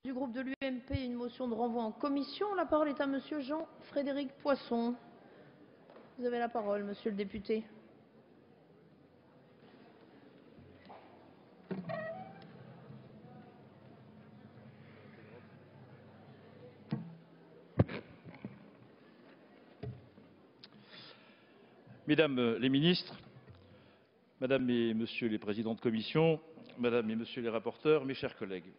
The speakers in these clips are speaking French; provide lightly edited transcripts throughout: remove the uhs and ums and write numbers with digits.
Du groupe de l'UMP, une motion de renvoi en commission. La parole est à monsieur Jean-Frédéric Poisson. Vous avez la parole, monsieur le député. Mesdames les ministres, Madame et Monsieur les présidents de commission, Madame et Monsieur les rapporteurs, mes chers collègues.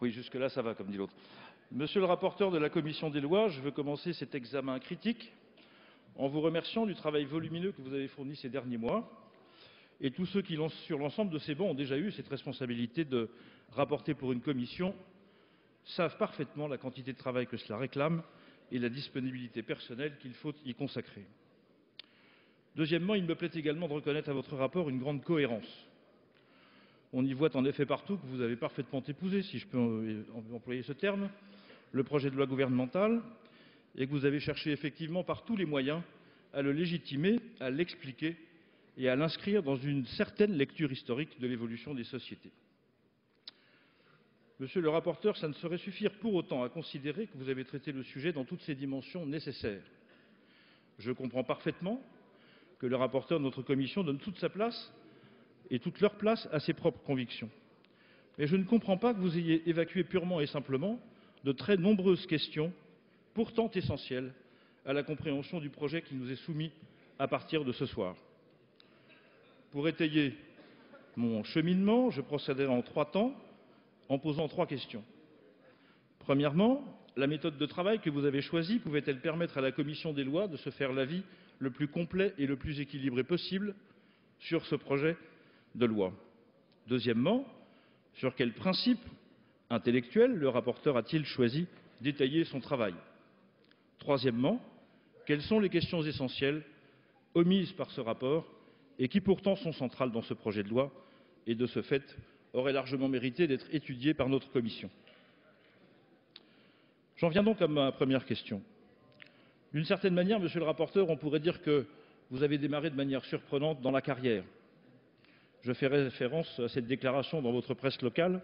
Oui, jusque-là, ça va, comme dit l'autre. Monsieur le rapporteur de la commission des lois, je veux commencer cet examen critique en vous remerciant du travail volumineux que vous avez fourni ces derniers mois. Et tous ceux qui, sur l'ensemble de ces bancs, ont déjà eu cette responsabilité de rapporter pour une commission savent parfaitement la quantité de travail que cela réclame et la disponibilité personnelle qu'il faut y consacrer. Deuxièmement, il me plaît également de reconnaître à votre rapport une grande cohérence. On y voit en effet partout que vous avez parfaitement épousé, si je peux employer ce terme, le projet de loi gouvernemental et que vous avez cherché effectivement par tous les moyens à le légitimer, à l'expliquer et à l'inscrire dans une certaine lecture historique de l'évolution des sociétés. Monsieur le rapporteur, ça ne saurait suffire pour autant à considérer que vous avez traité le sujet dans toutes ses dimensions nécessaires. Je comprends parfaitement que le rapporteur de notre commission donne toute sa place et toute leur place à ses propres convictions. Mais je ne comprends pas que vous ayez évacué purement et simplement de très nombreuses questions, pourtant essentielles, à la compréhension du projet qui nous est soumis à partir de ce soir. Pour étayer mon cheminement, je procéderai en 3 temps, en posant 3 questions. Premièrement, la méthode de travail que vous avez choisie pouvait-elle permettre à la commission des lois de se faire l'avis le plus complet et le plus équilibré possible sur ce projet de loi? Deuxièmement, sur quels principes intellectuels le rapporteur a-t-il choisi d'étayer son travail? Troisièmement, quelles sont les questions essentielles omises par ce rapport et qui pourtant sont centrales dans ce projet de loi et de ce fait auraient largement mérité d'être étudiées par notre commission? J'en viens donc à ma première question. D'une certaine manière, monsieur le rapporteur, on pourrait dire que vous avez démarré de manière surprenante dans la carrière. Je fais référence à cette déclaration dans votre presse locale,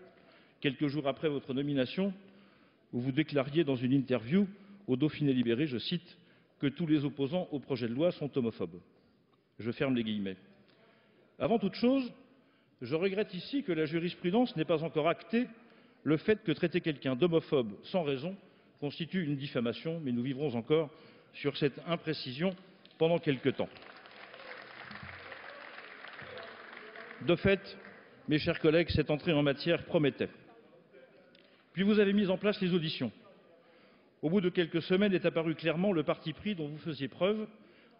quelques jours après votre nomination, où vous déclariez dans une interview au Dauphiné Libéré, je cite, que tous les opposants au projet de loi sont homophobes. Je ferme les guillemets. Avant toute chose, je regrette ici que la jurisprudence n'ait pas encore acté le fait que traiter quelqu'un d'homophobe sans raison constitue une diffamation, mais nous vivrons encore sur cette imprécision pendant quelque temps. De fait, mes chers collègues, cette entrée en matière promettait. Puis vous avez mis en place les auditions. Au bout de quelques semaines est apparu clairement le parti pris dont vous faisiez preuve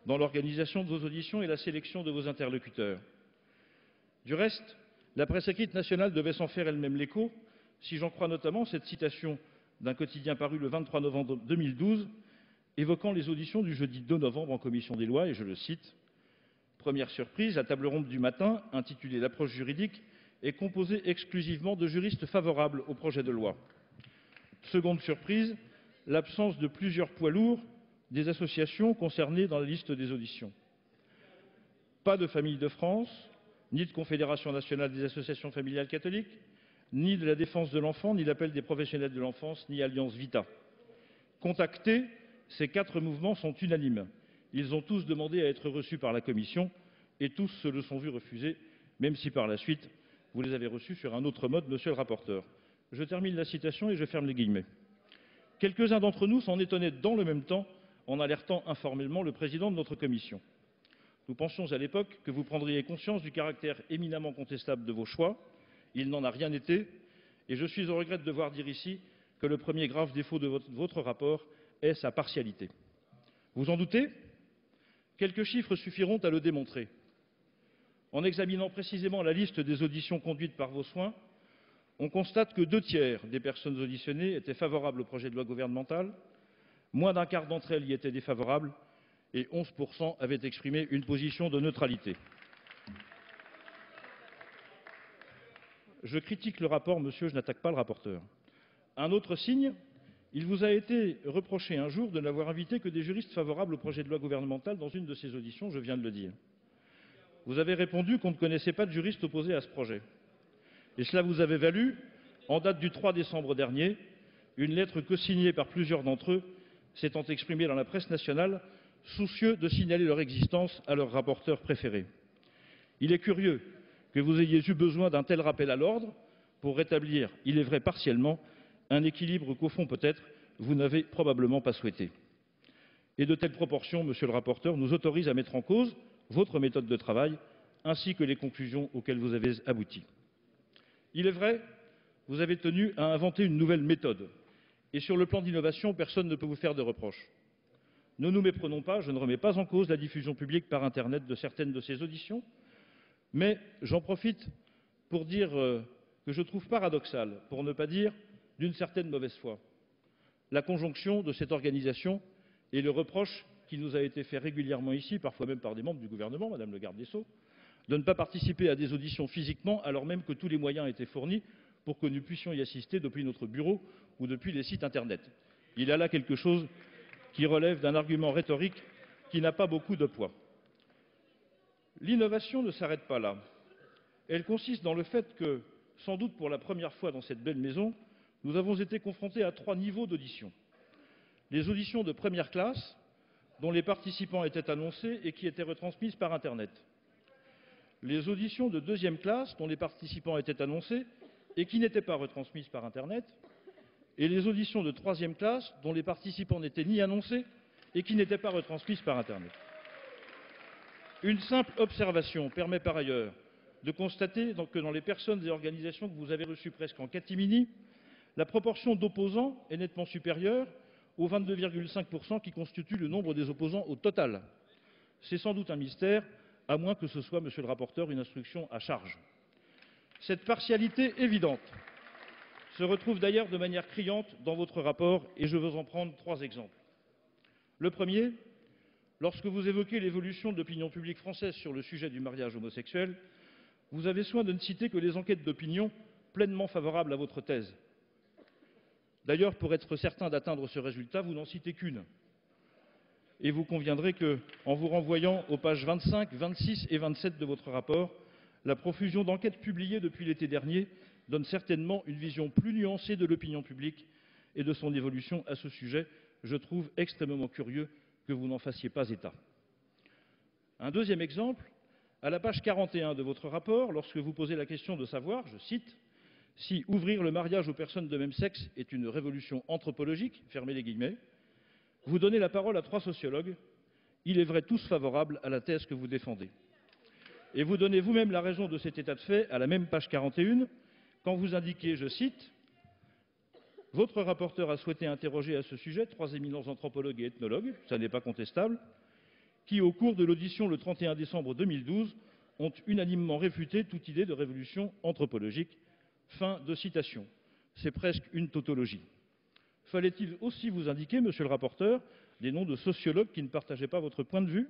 dans l'organisation de vos auditions et la sélection de vos interlocuteurs. Du reste, la presse écrite nationale devait s'en faire elle-même l'écho, si j'en crois notamment cette citation d'un quotidien paru le 23 novembre 2012, évoquant les auditions du jeudi 2 novembre en commission des lois, et je le cite, « Première surprise, la table ronde du matin, intitulée L'approche juridique, est composée exclusivement de juristes favorables au projet de loi. Seconde surprise, l'absence de plusieurs poids lourds des associations concernées dans la liste des auditions. Pas de Famille de France, ni de Confédération nationale des associations familiales catholiques, ni de la défense de l'enfant, ni l'appel des professionnels de l'enfance, ni Alliance Vita. Contactés, ces 4 mouvements sont unanimes. Ils ont tous demandé à être reçus par la commission et tous se le sont vus refuser, même si par la suite, vous les avez reçus sur un autre mode, monsieur le rapporteur. Je termine la citation et je ferme les guillemets. Quelques-uns d'entre nous s'en étonnaient dans le même temps en alertant informellement le président de notre commission. Nous pensions à l'époque que vous prendriez conscience du caractère éminemment contestable de vos choix. Il n'en a rien été et je suis au regret de devoir dire ici que le premier grave défaut de votre rapport est sa partialité. Vous en doutez? Quelques chiffres suffiront à le démontrer. En examinant précisément la liste des auditions conduites par vos soins, on constate que 2 tiers des personnes auditionnées étaient favorables au projet de loi gouvernemental, moins d'un quart d'entre elles y étaient défavorables et 11% avaient exprimé une position de neutralité. Je critique le rapport, monsieur, je n'attaque pas le rapporteur. Un autre signe, il vous a été reproché un jour de n'avoir invité que des juristes favorables au projet de loi gouvernemental dans une de ces auditions, je viens de le dire. Vous avez répondu qu'on ne connaissait pas de juristes opposés à ce projet. Et cela vous avait valu En date du 3 décembre dernier, une lettre cosignée par plusieurs d'entre eux s'étant exprimée dans la presse nationale, soucieux de signaler leur existence à leur rapporteur préféré. Il est curieux que vous ayez eu besoin d'un tel rappel à l'ordre pour rétablir, il est vrai partiellement, un équilibre qu'au fond peut-être vous n'avez probablement pas souhaité. Et de telles proportions, monsieur le rapporteur, nous autorisent à mettre en cause votre méthode de travail ainsi que les conclusions auxquelles vous avez abouti. Il est vrai, vous avez tenu à inventer une nouvelle méthode et sur le plan d'innovation, personne ne peut vous faire de reproches. Ne nous méprenons pas, je ne remets pas en cause la diffusion publique par Internet de certaines de ces auditions, mais j'en profite pour dire que je trouve paradoxal, pour ne pas dire d'une certaine mauvaise foi, la conjonction de cette organisation et le reproche qui nous a été fait régulièrement ici, parfois même par des membres du gouvernement, Madame le garde des Sceaux, de ne pas participer à des auditions physiquement alors même que tous les moyens étaient fournis pour que nous puissions y assister depuis notre bureau ou depuis les sites Internet. Il y a là quelque chose qui relève d'un argument rhétorique qui n'a pas beaucoup de poids. L'innovation ne s'arrête pas là. Elle consiste dans le fait que, sans doute pour la première fois dans cette belle maison, nous avons été confrontés à 3 niveaux d'audition. Les auditions de première classe, dont les participants étaient annoncés et qui étaient retransmises par Internet. Les auditions de deuxième classe, dont les participants étaient annoncés et qui n'étaient pas retransmises par Internet. Et les auditions de troisième classe, dont les participants n'étaient ni annoncés et qui n'étaient pas retransmises par Internet. Une simple observation permet par ailleurs de constater que dans les personnes et organisations que vous avez reçues presque en catimini, la proportion d'opposants est nettement supérieure aux 22,5% qui constituent le nombre des opposants au total. C'est sans doute un mystère, à moins que ce soit, monsieur le rapporteur, une instruction à charge. Cette partialité évidente se retrouve d'ailleurs de manière criante dans votre rapport et je veux en prendre 3 exemples. Le premier, lorsque vous évoquez l'évolution de l'opinion publique française sur le sujet du mariage homosexuel, vous avez soin de ne citer que les enquêtes d'opinion pleinement favorables à votre thèse. D'ailleurs, pour être certain d'atteindre ce résultat, vous n'en citez qu'une. Et vous conviendrez qu'en vous renvoyant aux pages 25, 26 et 27 de votre rapport, la profusion d'enquêtes publiées depuis l'été dernier donne certainement une vision plus nuancée de l'opinion publique et de son évolution à ce sujet. Je trouve extrêmement curieux que vous n'en fassiez pas état. Un deuxième exemple, à la page 41 de votre rapport, lorsque vous posez la question de savoir, je cite, « si ouvrir le mariage aux personnes de même sexe est une révolution anthropologique », fermez les guillemets, vous donnez la parole à 3 sociologues, il est vrai tous favorables à la thèse que vous défendez. Et vous donnez vous-même la raison de cet état de fait à la même page 41, quand vous indiquez, je cite, « votre rapporteur a souhaité interroger à ce sujet 3 éminents anthropologues et ethnologues, ça n'est pas contestable, qui, au cours de l'audition le 31 décembre 2012, ont unanimement réfuté toute idée de révolution anthropologique. » Fin de citation. C'est presque une tautologie. Fallait-il aussi vous indiquer, monsieur le rapporteur, des noms de sociologues qui ne partageaient pas votre point de vue?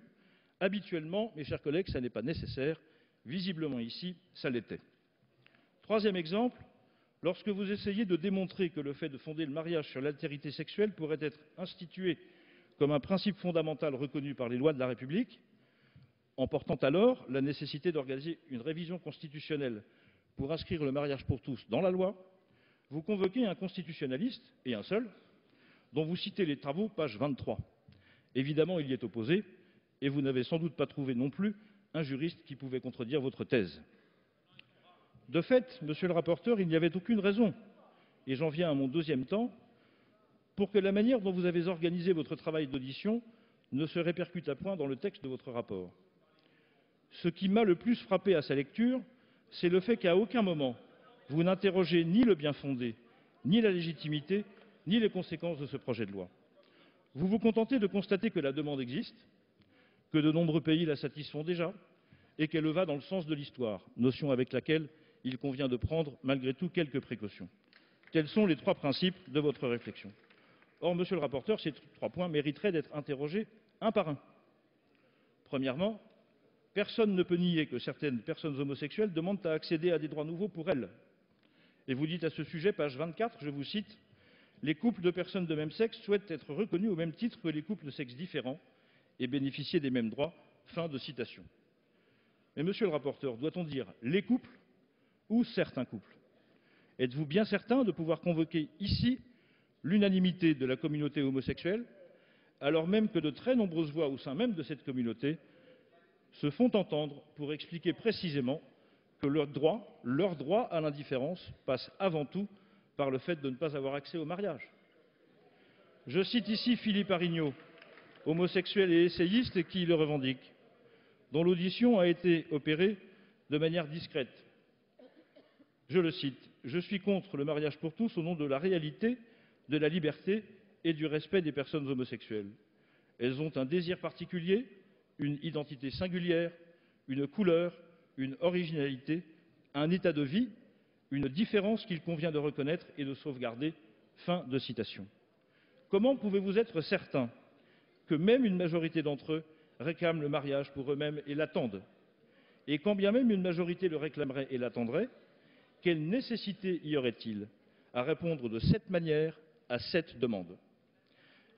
Habituellement, mes chers collègues, ça n'est pas nécessaire. Visiblement ici, ça l'était. Troisième exemple, lorsque vous essayez de démontrer que le fait de fonder le mariage sur l'altérité sexuelle pourrait être institué comme un principe fondamental reconnu par les lois de la République, en portant alors la nécessité d'organiser une révision constitutionnelle pour inscrire le mariage pour tous dans la loi, vous convoquez un constitutionnaliste, et un seul, dont vous citez les travaux, page 23. Évidemment, il y est opposé, et vous n'avez sans doute pas trouvé non plus un juriste qui pouvait contredire votre thèse. De fait, monsieur le rapporteur, il n'y avait aucune raison, et j'en viens à mon deuxième temps, pour que la manière dont vous avez organisé votre travail d'audition ne se répercute à point dans le texte de votre rapport. Ce qui m'a le plus frappé à sa lecture, c'est le fait qu'à aucun moment, vous n'interrogez ni le bien-fondé, ni la légitimité, ni les conséquences de ce projet de loi. Vous vous contentez de constater que la demande existe, que de nombreux pays la satisfont déjà, et qu'elle va dans le sens de l'histoire, notion avec laquelle il convient de prendre malgré tout quelques précautions. Tels sont les 3 principes de votre réflexion. Or, monsieur le rapporteur, ces 3 points mériteraient d'être interrogés un par un. Premièrement, personne ne peut nier que certaines personnes homosexuelles demandent à accéder à des droits nouveaux pour elles. Et vous dites à ce sujet, page 24, je vous cite, « Les couples de personnes de même sexe souhaitent être reconnus au même titre que les couples de sexes différents et bénéficier des mêmes droits. » Fin de citation. Mais monsieur le rapporteur, doit-on dire les couples ou certains couples? Êtes-vous bien certain de pouvoir convoquer ici l'unanimité de la communauté homosexuelle, alors même que de très nombreuses voix au sein même de cette communauté se font entendre pour expliquer précisément que leur droit à l'indifférence passe avant tout par le fait de ne pas avoir accès au mariage? Je cite ici Philippe Arignot, homosexuel et essayiste qui le revendique, dont l'audition a été opérée de manière discrète. Je le cite: « Je suis contre le mariage pour tous au nom de la réalité, de la liberté et du respect des personnes homosexuelles. Elles ont un désir particulier, une identité singulière, une couleur, une originalité, un état de vie, une différence qu'il convient de reconnaître et de sauvegarder. » Fin de citation. Comment pouvez-vous être certain que même une majorité d'entre eux réclament le mariage pour eux-mêmes et l'attendent? Et quand bien même une majorité le réclamerait et l'attendrait, quelle nécessité y aurait-il à répondre de cette manière à cette demande?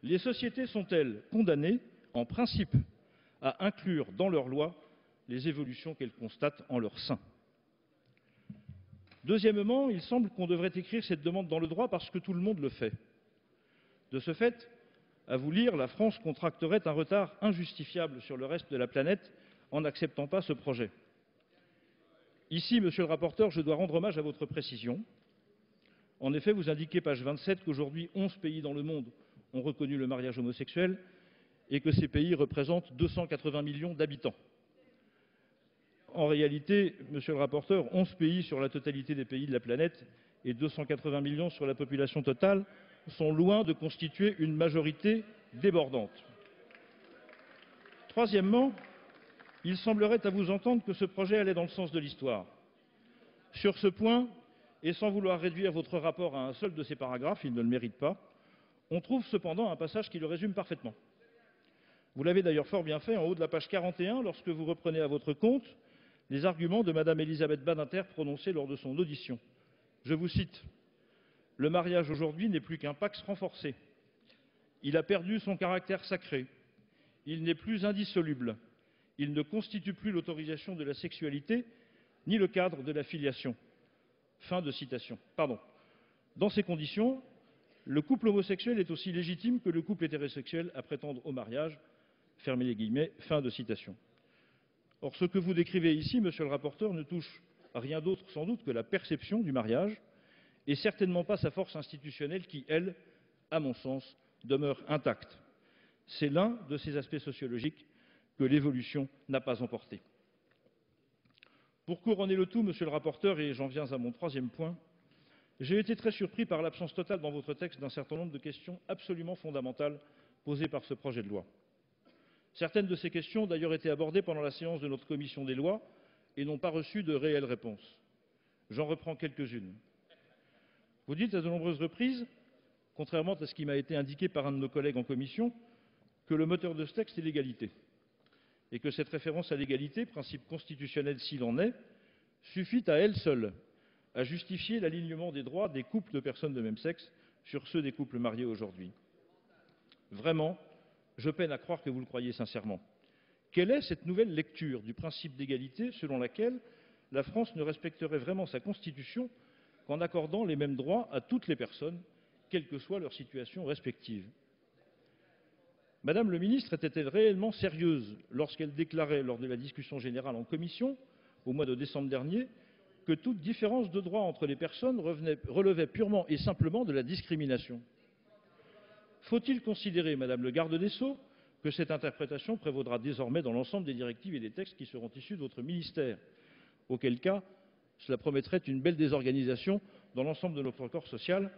Les sociétés sont-elles condamnées, en principe, à inclure dans leurs lois les évolutions qu'elles constatent en leur sein? Deuxièmement, il semble qu'on devrait écrire cette demande dans le droit parce que tout le monde le fait. De ce fait, à vous lire, la France contracterait un retard injustifiable sur le reste de la planète en n'acceptant pas ce projet. Ici, monsieur le rapporteur, je dois rendre hommage à votre précision. En effet, vous indiquez, page 27, qu'aujourd'hui 11 pays dans le monde ont reconnu le mariage homosexuel et que ces pays représentent 280 millions d'habitants. En réalité, monsieur le rapporteur, 11 pays sur la totalité des pays de la planète et 280 millions sur la population totale sont loin de constituer une majorité débordante. Troisièmement, il semblerait à vous entendre que ce projet allait dans le sens de l'histoire. Sur ce point, et sans vouloir réduire votre rapport à un seul de ces paragraphes, il ne le mérite pas, on trouve cependant un passage qui le résume parfaitement. Vous l'avez d'ailleurs fort bien fait en haut de la page 41 lorsque vous reprenez à votre compte les arguments de Madame Elisabeth Badinter prononcés lors de son audition. Je vous cite: « Le mariage aujourd'hui n'est plus qu'un pax renforcé. Il a perdu son caractère sacré. Il n'est plus indissoluble. Il ne constitue plus l'autorisation de la sexualité ni le cadre de la filiation. » Fin de citation. Pardon. Dans ces conditions, le couple homosexuel est aussi légitime que le couple hétérosexuel à prétendre au mariage. Fermez les guillemets. Fin de citation. Or, ce que vous décrivez ici, monsieur le rapporteur, ne touche à rien d'autre sans doute que la perception du mariage et certainement pas sa force institutionnelle qui, elle, à mon sens, demeure intacte. C'est l'un de ces aspects sociologiques que l'évolution n'a pas emporté. Pour couronner le tout, monsieur le rapporteur, et j'en viens à mon troisième point, j'ai été très surpris par l'absence totale dans votre texte d'un certain nombre de questions absolument fondamentales posées par ce projet de loi. Certaines de ces questions ont d'ailleurs été abordées pendant la séance de notre commission des lois et n'ont pas reçu de réelles réponses. J'en reprends quelques-unes. Vous dites à de nombreuses reprises, contrairement à ce qui m'a été indiqué par un de nos collègues en commission, que le moteur de ce texte est l'égalité et que cette référence à l'égalité, principe constitutionnel s'il en est, suffit à elle seule à justifier l'alignement des droits des couples de personnes de même sexe sur ceux des couples mariés aujourd'hui. Vraiment, je peine à croire que vous le croyez sincèrement. Quelle est cette nouvelle lecture du principe d'égalité selon laquelle la France ne respecterait vraiment sa Constitution qu'en accordant les mêmes droits à toutes les personnes, quelle que soit leur situation respective? Madame le ministre était-elle réellement sérieuse lorsqu'elle déclarait lors de la discussion générale en commission, au mois de décembre dernier, que toute différence de droit entre les personnes relevait purement et simplement de la discrimination? Faut-il considérer, Madame le garde des Sceaux, que cette interprétation prévaudra désormais dans l'ensemble des directives et des textes qui seront issus de votre ministère? Auquel cas, cela promettrait une belle désorganisation dans l'ensemble de notre corps social,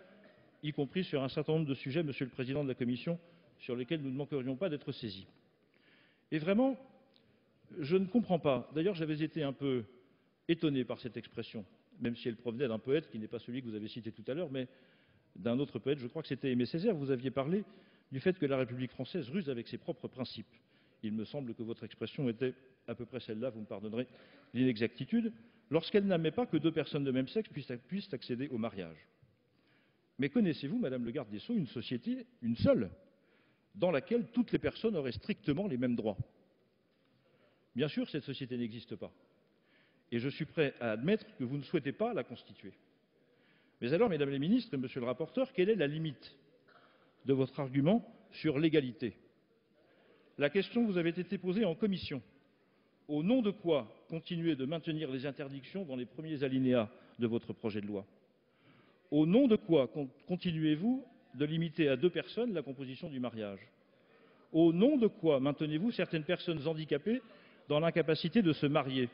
y compris sur un certain nombre de sujets, Monsieur le Président de la Commission, sur lesquels nous ne manquerions pas d'être saisis. Et vraiment, je ne comprends pas. D'ailleurs, j'avais été un peu étonné par cette expression, même si elle provenait d'un poète qui n'est pas celui que vous avez cité tout à l'heure, mais d'un autre poète, je crois que c'était Aimé Césaire. Vous aviez parlé du fait que la République française ruse avec ses propres principes. Il me semble que votre expression était à peu près celle-là, vous me pardonnerez l'inexactitude, lorsqu'elle n'admet pas que deux personnes de même sexe puissent accéder au mariage. Mais connaissez-vous, Madame le garde des Sceaux, une société, une seule, dans laquelle toutes les personnes auraient strictement les mêmes droits? Bien sûr, cette société n'existe pas. Et je suis prêt à admettre que vous ne souhaitez pas la constituer. Mais alors, mesdames les ministres, monsieur le rapporteur, quelle est la limite de votre argument sur l'égalité? La question vous avait été posée en commission. Au nom de quoi continuer de maintenir les interdictions dans les premiers alinéas de votre projet de loi? Au nom de quoi continuez-vous de limiter à 2 personnes la composition du mariage? Au nom de quoi maintenez-vous certaines personnes handicapées dans l'incapacité de se marier?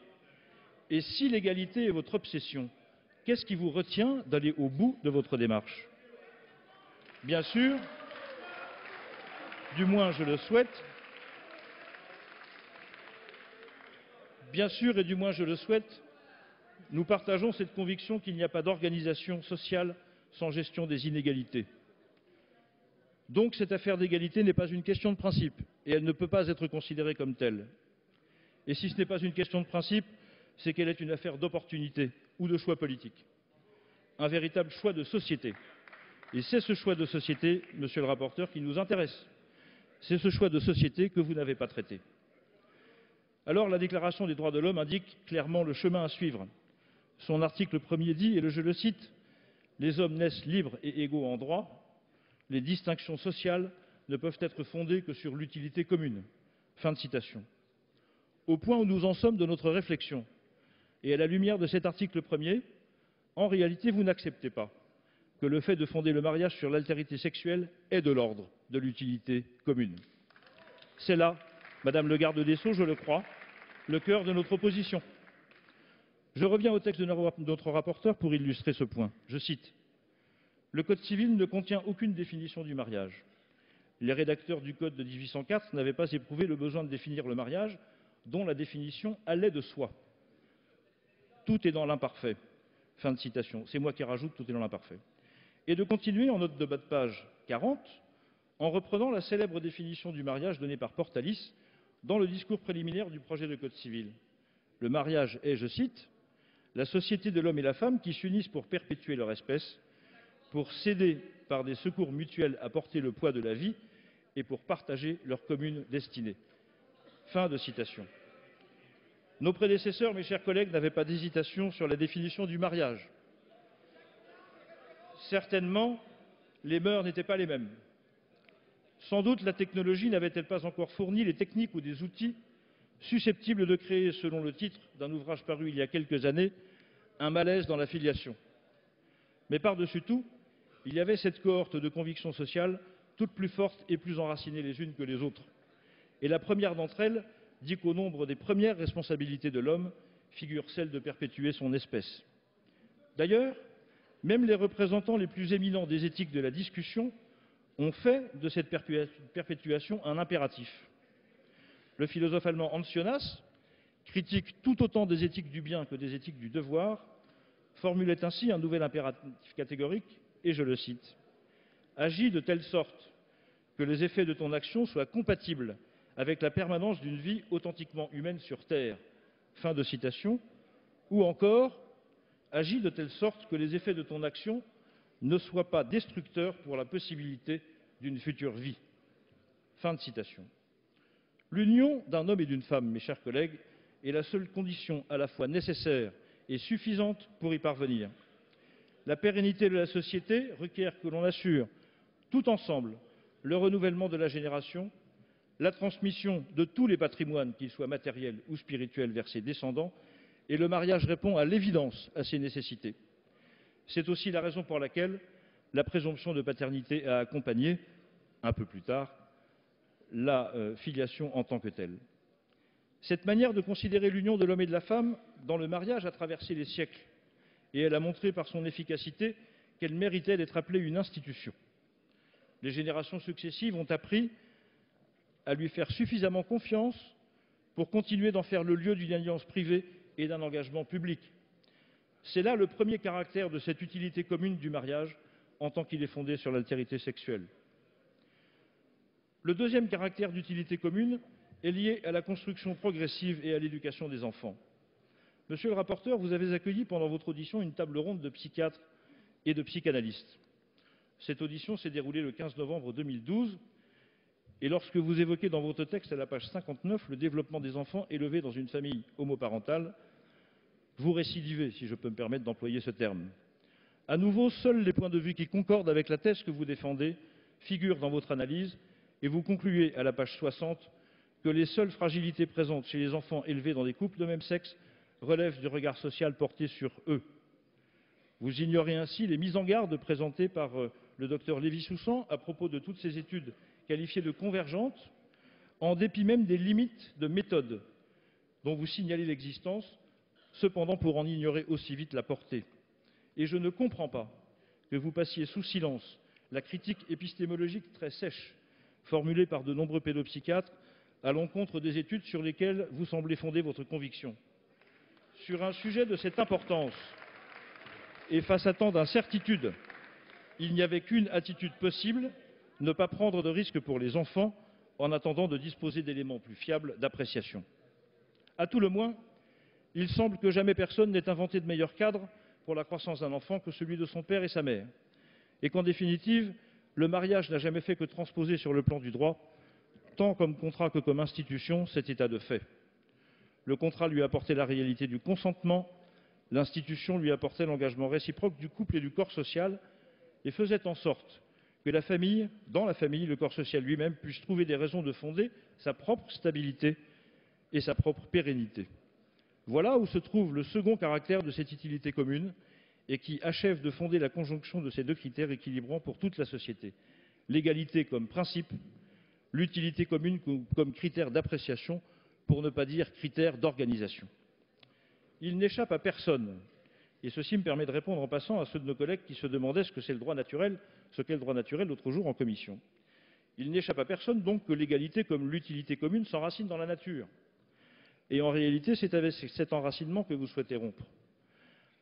Et si l'égalité est votre obsession, qu'est-ce qui vous retient d'aller au bout de votre démarche? Bien sûr, du moins je le souhaite, nous partageons cette conviction qu'il n'y a pas d'organisation sociale sans gestion des inégalités. Donc cette affaire d'égalité n'est pas une question de principe et elle ne peut pas être considérée comme telle. Et si ce n'est pas une question de principe, c'est qu'elle est une affaire d'opportunité ou de choix politique. Un véritable choix de société. Et c'est ce choix de société, monsieur le rapporteur, qui nous intéresse. C'est ce choix de société que vous n'avez pas traité. Alors la Déclaration des droits de l'homme indique clairement le chemin à suivre. Son article 1er dit, et je le cite, « Les hommes naissent libres et égaux en droit. Les distinctions sociales ne peuvent être fondées que sur l'utilité commune. » Fin de citation. Au point où nous en sommes de notre réflexion, et à la lumière de cet article 1er, en réalité, vous n'acceptez pas que le fait de fonder le mariage sur l'altérité sexuelle est de l'ordre de l'utilité commune. C'est là, Madame le garde des Sceaux, je le crois, le cœur de notre opposition. Je reviens au texte de notre rapporteur pour illustrer ce point. Je cite. « Le Code civil ne contient aucune définition du mariage. Les rédacteurs du Code de 1804 n'avaient pas éprouvé le besoin de définir le mariage, dont la définition allait de soi. Tout est dans l'imparfait. » Fin de citation. C'est moi qui rajoute « tout est dans l'imparfait ». Et de continuer en note de bas de page 40, en reprenant la célèbre définition du mariage donnée par Portalis dans le discours préliminaire du projet de Code civil. Le mariage est, je cite, « la société de l'homme et la femme qui s'unissent pour perpétuer leur espèce, pour s'aider par des secours mutuels à porter le poids de la vie et pour partager leur commune destinée. » Fin de citation. Nos prédécesseurs, mes chers collègues, n'avaient pas d'hésitation sur la définition du mariage. Certainement, les mœurs n'étaient pas les mêmes. Sans doute la technologie n'avait-elle pas encore fourni les techniques ou des outils susceptibles de créer, selon le titre d'un ouvrage paru il y a quelques années, un malaise dans la filiation. Mais par-dessus tout, il y avait cette cohorte de convictions sociales, toutes plus fortes et plus enracinées les unes que les autres. Et la première d'entre elles dit qu'au nombre des premières responsabilités de l'homme figure celle de perpétuer son espèce. D'ailleurs, même les représentants les plus éminents des éthiques de la discussion ont fait de cette perpétuation un impératif. Le philosophe allemand Hans Jonas, critique tout autant des éthiques du bien que des éthiques du devoir, formulait ainsi un nouvel impératif catégorique, et je le cite, « Agis de telle sorte que les effets de ton action soient compatibles avec la permanence d'une vie authentiquement humaine sur Terre. » Fin de citation. Ou encore, « Agis de telle sorte que les effets de ton action ne soient pas destructeurs pour la possibilité d'une future vie. » Fin de citation. L'union d'un homme et d'une femme, mes chers collègues, est la seule condition à la fois nécessaire et suffisante pour y parvenir. La pérennité de la société requiert que l'on assure, tout ensemble, le renouvellement de la génération, la transmission de tous les patrimoines, qu'ils soient matériels ou spirituels, vers ses descendants, et le mariage répond à l'évidence à ces nécessités. C'est aussi la raison pour laquelle la présomption de paternité a accompagné, un peu plus tard, la filiation en tant que telle. Cette manière de considérer l'union de l'homme et de la femme dans le mariage a traversé les siècles et elle a montré par son efficacité qu'elle méritait d'être appelée une institution. Les générations successives ont appris à lui faire suffisamment confiance pour continuer d'en faire le lieu d'une alliance privée et d'un engagement public. C'est là le premier caractère de cette utilité commune du mariage en tant qu'il est fondé sur l'altérité sexuelle. Le deuxième caractère d'utilité commune est lié à la construction progressive et à l'éducation des enfants. Monsieur le rapporteur, vous avez accueilli pendant votre audition une table ronde de psychiatres et de psychanalystes. Cette audition s'est déroulée le 15 novembre 2012 et lorsque vous évoquez dans votre texte à la page 59 le développement des enfants élevés dans une famille homoparentale, vous récidivez, si je peux me permettre d'employer ce terme. À nouveau, seuls les points de vue qui concordent avec la thèse que vous défendez figurent dans votre analyse et vous concluez à la page 60 que les seules fragilités présentes chez les enfants élevés dans des couples de même sexe relèvent du regard social porté sur eux. Vous ignorez ainsi les mises en garde présentées par le docteur Lévy-Soussan à propos de toutes ces études qualifiées de convergentes, en dépit même des limites de méthode dont vous signalez l'existence, cependant pour en ignorer aussi vite la portée. Et je ne comprends pas que vous passiez sous silence la critique épistémologique très sèche formulée par de nombreux pédopsychiatres à l'encontre des études sur lesquelles vous semblez fonder votre conviction. Sur un sujet de cette importance et face à tant d'incertitudes, il n'y avait qu'une attitude possible, ne pas prendre de risques pour les enfants en attendant de disposer d'éléments plus fiables d'appréciation. À tout le moins, il semble que jamais personne n'ait inventé de meilleur cadre pour la croissance d'un enfant que celui de son père et sa mère, et qu'en définitive, le mariage n'a jamais fait que transposer sur le plan du droit, tant comme contrat que comme institution, cet état de fait. Le contrat lui apportait la réalité du consentement, l'institution lui apportait l'engagement réciproque du couple et du corps social, et faisait en sorte que la famille, dans la famille, le corps social lui-même puisse trouver des raisons de fonder sa propre stabilité et sa propre pérennité. Voilà où se trouve le second caractère de cette utilité commune et qui achève de fonder la conjonction de ces deux critères équilibrants pour toute la société. L'égalité comme principe, l'utilité commune comme critère d'appréciation, pour ne pas dire critère d'organisation. Il n'échappe à personne, et ceci me permet de répondre en passant à ceux de nos collègues qui se demandaient ce qu'est le droit naturel l'autre jour en commission. Il n'échappe à personne donc que l'égalité comme l'utilité commune s'enracinent dans la nature. Et en réalité, c'est avec cet enracinement que vous souhaitez rompre.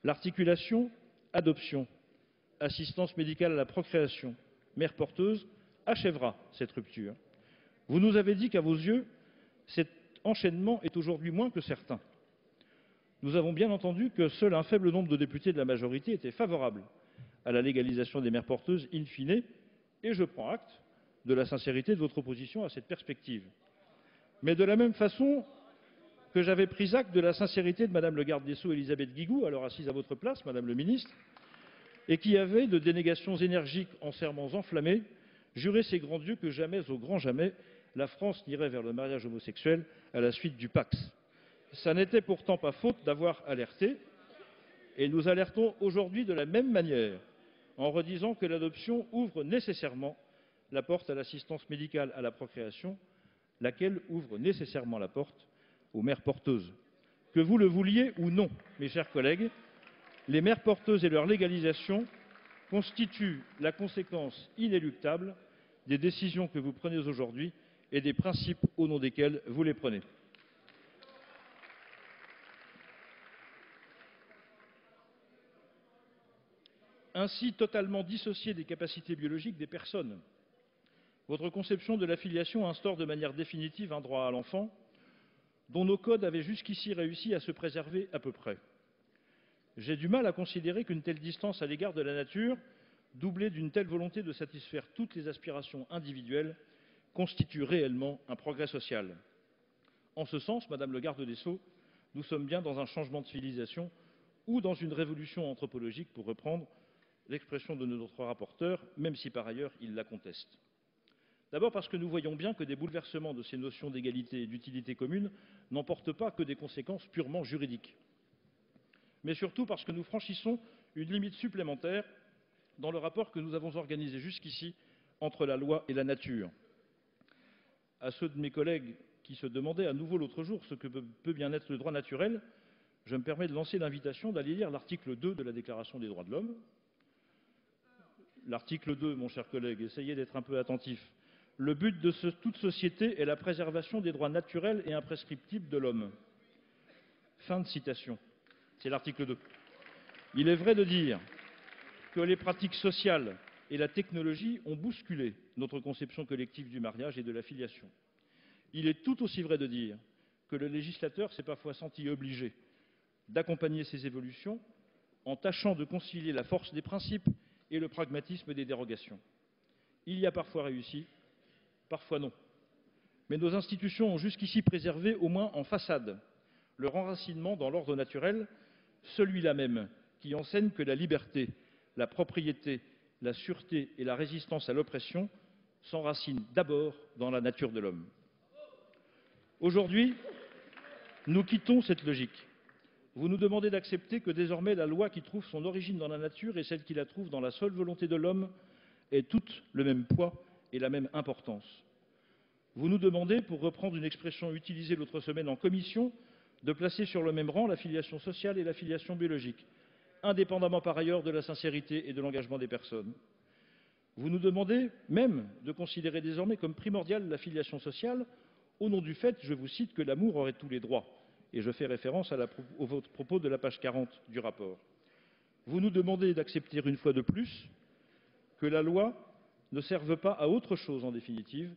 L'articulation adoption, assistance médicale à la procréation, mère porteuse, achèvera cette rupture. Vous nous avez dit qu'à vos yeux, cet enchaînement est aujourd'hui moins que certain. Nous avons bien entendu que seul un faible nombre de députés de la majorité étaient favorables à la légalisation des mères porteuses in fine, et je prends acte de la sincérité de votre opposition à cette perspective. Mais de la même façon que j'avais pris acte de la sincérité de Madame le garde des Sceaux Elisabeth Guigou, alors assise à votre place, Madame le ministre, et qui avait, de dénégations énergiques en serments enflammés, juré ses grands dieux que jamais, au grand jamais, la France n'irait vers le mariage homosexuel à la suite du Pax. Ça n'était pourtant pas faute d'avoir alerté, et nous alertons aujourd'hui de la même manière, en redisant que l'adoption ouvre nécessairement la porte à l'assistance médicale à la procréation, laquelle ouvre nécessairement la porte aux mères porteuses. Que vous le vouliez ou non, mes chers collègues, les mères porteuses et leur légalisation constituent la conséquence inéluctable des décisions que vous prenez aujourd'hui et des principes au nom desquels vous les prenez. Ainsi totalement dissociée des capacités biologiques des personnes, votre conception de la filiation instaure de manière définitive un droit à l'enfant dont nos codes avaient jusqu'ici réussi à se préserver à peu près. J'ai du mal à considérer qu'une telle distance à l'égard de la nature, doublée d'une telle volonté de satisfaire toutes les aspirations individuelles, constitue réellement un progrès social. En ce sens, Madame le garde des Sceaux, nous sommes bien dans un changement de civilisation ou dans une révolution anthropologique, pour reprendre l'expression de notre rapporteur, même si par ailleurs il la conteste. D'abord parce que nous voyons bien que des bouleversements de ces notions d'égalité et d'utilité commune n'emportent pas que des conséquences purement juridiques. Mais surtout parce que nous franchissons une limite supplémentaire dans le rapport que nous avons organisé jusqu'ici entre la loi et la nature. À ceux de mes collègues qui se demandaient à nouveau l'autre jour ce que peut bien être le droit naturel, je me permets de lancer l'invitation d'aller lire l'article 2 de la Déclaration des droits de l'homme. L'article 2, mon cher collègue, essayez d'être un peu attentif. Le but de toute société est la préservation des droits naturels et imprescriptibles de l'homme. Fin de citation. C'est l'article 2. Il est vrai de dire que les pratiques sociales et la technologie ont bousculé notre conception collective du mariage et de la filiation. Il est tout aussi vrai de dire que le législateur s'est parfois senti obligé d'accompagner ces évolutions en tâchant de concilier la force des principes et le pragmatisme des dérogations. Il y a parfois réussi, parfois non. Mais nos institutions ont jusqu'ici préservé, au moins en façade, leur enracinement dans l'ordre naturel, celui-là même qui enseigne que la liberté la propriété, la sûreté et la résistance à l'oppression s'enracinent d'abord dans la nature de l'homme. Aujourd'hui, nous quittons cette logique. Vous nous demandez d'accepter que désormais la loi qui trouve son origine dans la nature et celle qui la trouve dans la seule volonté de l'homme aient toutes le même poids et la même importance. Vous nous demandez, pour reprendre une expression utilisée l'autre semaine en commission, de placer sur le même rang la filiation sociale et la filiation biologique, indépendamment par ailleurs de la sincérité et de l'engagement des personnes. Vous nous demandez même de considérer désormais comme primordiale la filiation sociale, au nom du fait, je vous cite, que l'amour aurait tous les droits. Et je fais référence au propos de la page 40 du rapport. Vous nous demandez d'accepter une fois de plus que la loi ne serve pas à autre chose, en définitive,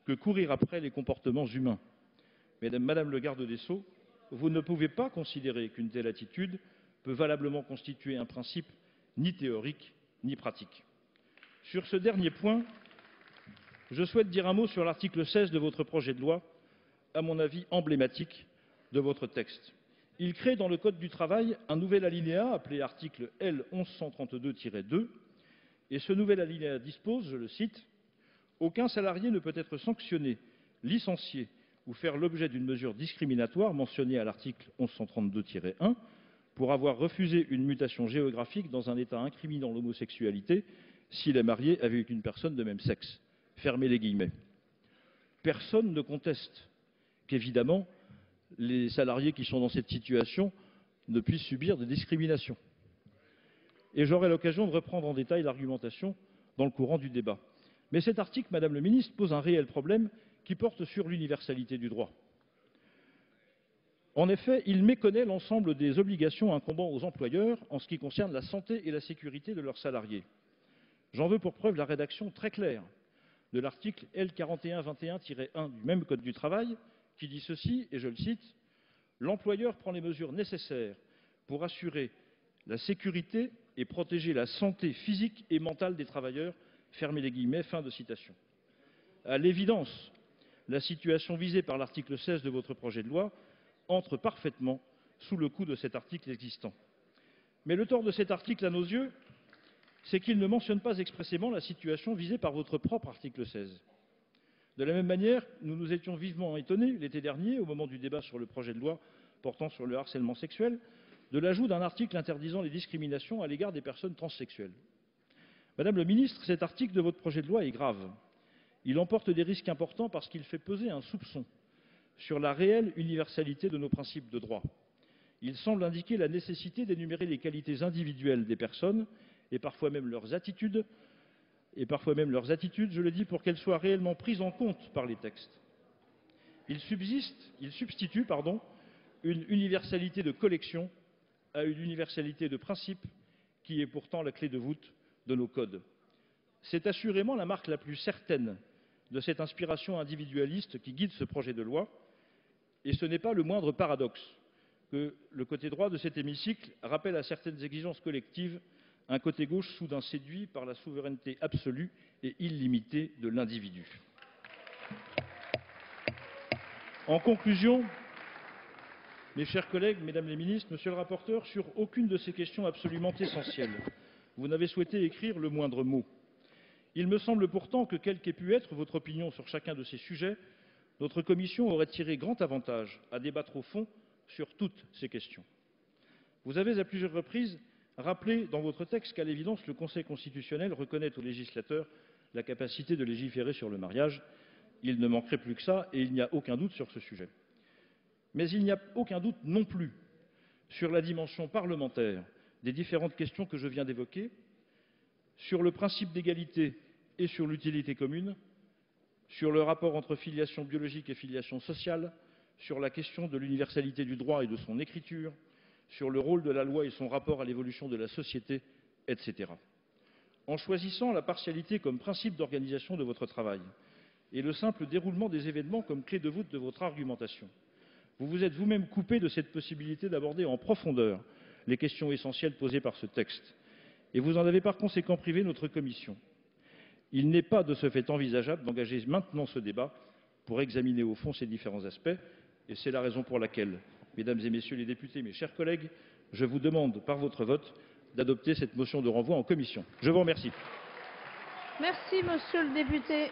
que courir après les comportements humains. Madame le garde des Sceaux, vous ne pouvez pas considérer qu'une telle attitude peut valablement constituer un principe ni théorique ni pratique. Sur ce dernier point, je souhaite dire un mot sur l'article 16 de votre projet de loi, à mon avis emblématique de votre texte. Il crée dans le Code du travail un nouvel alinéa appelé article L. 1132-2 et ce nouvel alinéa dispose, je le cite, « Aucun salarié ne peut être sanctionné, licencié ou faire l'objet d'une mesure discriminatoire mentionnée à l'article 1132-1 pour avoir refusé une mutation géographique dans un État incriminant l'homosexualité s'il est marié avec une personne de même sexe. » Fermez les guillemets. Personne ne conteste qu'évidemment, les salariés qui sont dans cette situation ne puissent subir de discrimination. Et j'aurai l'occasion de reprendre en détail l'argumentation dans le courant du débat. Mais cet article, Madame le Ministre, pose un réel problème qui porte sur l'universalité du droit. En effet, il méconnaît l'ensemble des obligations incombant aux employeurs en ce qui concerne la santé et la sécurité de leurs salariés. J'en veux pour preuve la rédaction très claire de l'article L. 4121-1 du même Code du travail, qui dit ceci, et je le cite, « L'employeur prend les mesures nécessaires pour assurer la sécurité et protéger la santé physique et mentale des travailleurs. » Fermez les guillemets, fin de citation. À l'évidence, la situation visée par l'article 16 de votre projet de loi entre parfaitement sous le coup de cet article existant. Mais le tort de cet article, à nos yeux, c'est qu'il ne mentionne pas expressément la situation visée par votre propre article 16. De la même manière, nous nous étions vivement étonnés l'été dernier, au moment du débat sur le projet de loi portant sur le harcèlement sexuel, de l'ajout d'un article interdisant les discriminations à l'égard des personnes transsexuelles. Madame le ministre, cet article de votre projet de loi est grave. Il emporte des risques importants parce qu'il fait peser un soupçon sur la réelle universalité de nos principes de droit. Il semble indiquer la nécessité d'énumérer les qualités individuelles des personnes et parfois même leurs attitudes, je le dis, pour qu'elles soient réellement prises en compte par les textes. Il substitue une universalité de collection à une universalité de principe qui est pourtant la clé de voûte de nos codes. C'est assurément la marque la plus certaine de cette inspiration individualiste qui guide ce projet de loi, et ce n'est pas le moindre paradoxe que le côté droit de cet hémicycle rappelle à certaines exigences collectives un côté gauche soudain séduit par la souveraineté absolue et illimitée de l'individu. En conclusion, mes chers collègues, mesdames les ministres, monsieur le rapporteur, sur aucune de ces questions absolument essentielles, vous n'avez souhaité écrire le moindre mot. Il me semble pourtant que, quelle qu'ait pu être votre opinion sur chacun de ces sujets, notre commission aurait tiré grand avantage à débattre au fond sur toutes ces questions. Vous avez à plusieurs reprises rappelé dans votre texte qu'à l'évidence, le Conseil constitutionnel reconnaît au législateur la capacité de légiférer sur le mariage. Il ne manquerait plus que ça, et il n'y a aucun doute sur ce sujet. Mais il n'y a aucun doute non plus sur la dimension parlementaire des différentes questions que je viens d'évoquer, sur le principe d'égalité et sur l'utilité commune, sur le rapport entre filiation biologique et filiation sociale, sur la question de l'universalité du droit et de son écriture, sur le rôle de la loi et son rapport à l'évolution de la société, etc. En choisissant la partialité comme principe d'organisation de votre travail et le simple déroulement des événements comme clé de voûte de votre argumentation, vous vous êtes vous-même coupé de cette possibilité d'aborder en profondeur les questions essentielles posées par ce texte. Et vous en avez par conséquent privé notre commission. Il n'est pas de ce fait envisageable d'engager maintenant ce débat pour examiner au fond ces différents aspects. Et c'est la raison pour laquelle, mesdames et messieurs les députés, mes chers collègues, je vous demande par votre vote d'adopter cette motion de renvoi en commission. Je vous remercie. Merci, monsieur le député.